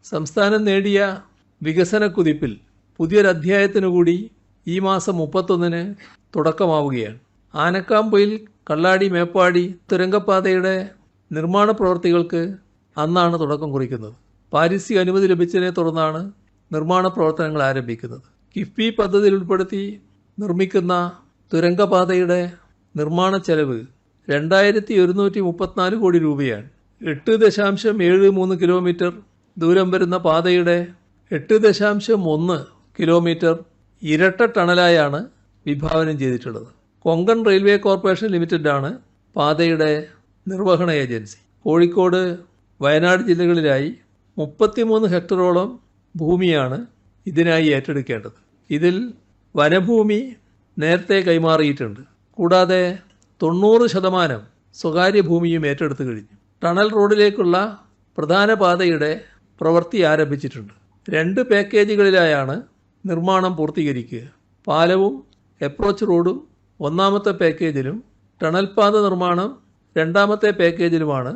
സംസ്ഥാനം നേടിയ വികസന കുതിപ്പിൽ പുതിയൊരധ്യായത്തിനു കൂടി ഈ മാസം 31-ന് തുടക്കമാവുകയാണ്. ആനക്കാംപൊയിൽ കള്ളാടി മേപ്പാടി തുരങ്കപ്പാതയുടെ നിർമ്മാണ പ്രവൃത്തികൾക്ക് അന്നാണ് തുടക്കം കുറിക്കുന്നത്. പാരിസ്ഥിതിക അനുമതി ലഭിച്ചതിനെ തുടർന്നാണ് നിർമ്മാണ പ്രവർത്തനങ്ങൾ ആരംഭിക്കുന്നത്. കിഫ്ബി പദ്ധതിയിൽ ഉൾപ്പെടുത്തി നിർമ്മിക്കുന്ന തുരങ്കപാതയുടെ നിർമ്മാണ ചെലവ് 2134 കോടി രൂപയാണ്. 8.73 കിലോമീറ്റർ ദൂരം വരുന്ന പാതയുടെ 8.1 കിലോമീറ്റർ ഇരട്ട ടണലായാണ് വിഭാവനം ചെയ്തിട്ടുള്ളത്. കൊങ്കൺ റെയിൽവേ കോർപ്പറേഷൻ ലിമിറ്റഡാണ് പാതയുടെ നിർവഹണ ഏജൻസി. കോഴിക്കോട്, വയനാട് ജില്ലകളിലായി 33 ഹെക്ടറോളം ഭൂമിയാണ് ഇതിനായി ഏറ്റെടുക്കേണ്ടത്. ഇതിൽ വനഭൂമി നേരത്തെ കൈമാറിയിട്ടുണ്ട്. കൂടാതെ 90% സ്വകാര്യ ഭൂമിയും ഏറ്റെടുത്തു കഴിഞ്ഞു. ടണൽ റോഡിലേക്കുള്ള പ്രധാന പാതയുടെ പ്രവൃത്തി ആരംഭിച്ചിട്ടുണ്ട്. 2 പാക്കേജുകളിലായാണ് നിർമ്മാണം പൂർത്തീകരിക്കുക. പാലവും അപ്രോച്ച് റോഡും ഒന്നാമത്തെ പാക്കേജിലും ടണൽ പാത നിർമ്മാണം രണ്ടാമത്തെ പാക്കേജിലുമാണ്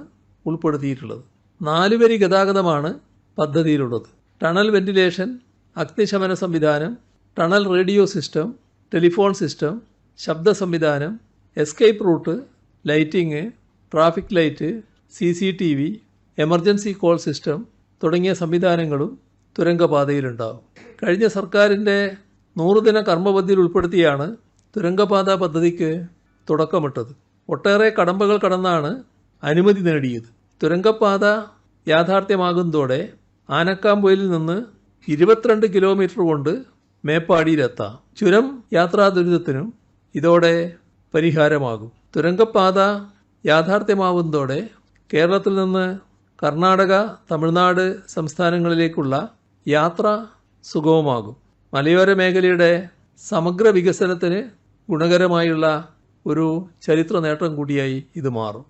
ഉൾപ്പെടുത്തിയിട്ടുള്ളത്. 4 വരി ഗതാഗതമാണ് പദ്ധതിയിലുള്ളത്. ടണൽ വെന്റിലേഷൻ, അഗ്നിശമന സംവിധാനം, tunnel radio system, telephone system, ശബ്ദ സംവിധാനം, escape root, lighting, traffic light, CCTV, emergency call system തുടങ്ങിയ സംവിധാനങ്ങളും തുരങ്കപാതയിലുണ്ടാകും. കഴിഞ്ഞ സർക്കാരിൻ്റെ 100 ദിന കർമ്മപദ്ധതിയിൽ ഉൾപ്പെടുത്തിയാണ് തുരങ്കപാത പദ്ധതിക്ക് തുടക്കമിട്ടത്. ഒട്ടേറെ കടമ്പകൾ കടന്നാണ് അനുമതി നേടിയത്. തുരങ്കപാത യാഥാർത്ഥ്യമാകുന്നതോടെ ആനക്കാംപൊയിലിൽ നിന്ന് 22 കിലോമീറ്റർ കൊണ്ട് മേപ്പാടിയിലെത്താം. ചുരം യാത്രാ ദുരിതത്തിനും ഇതോടെ പരിഹാരമാകും. തുരങ്കപാത യാഥാർത്ഥ്യമാവുന്നതോടെ കേരളത്തിൽ നിന്ന് കർണാടക, തമിഴ്നാട് സംസ്ഥാനങ്ങളിലേക്കുള്ള യാത്ര സുഗമമാകും. മലയോര മേഖലയുടെ സമഗ്ര വികസനത്തിന് ഗുണകരമായുള്ള ഒരു ചരിത്ര നേട്ടം കൂടിയായി ഇത് മാറും.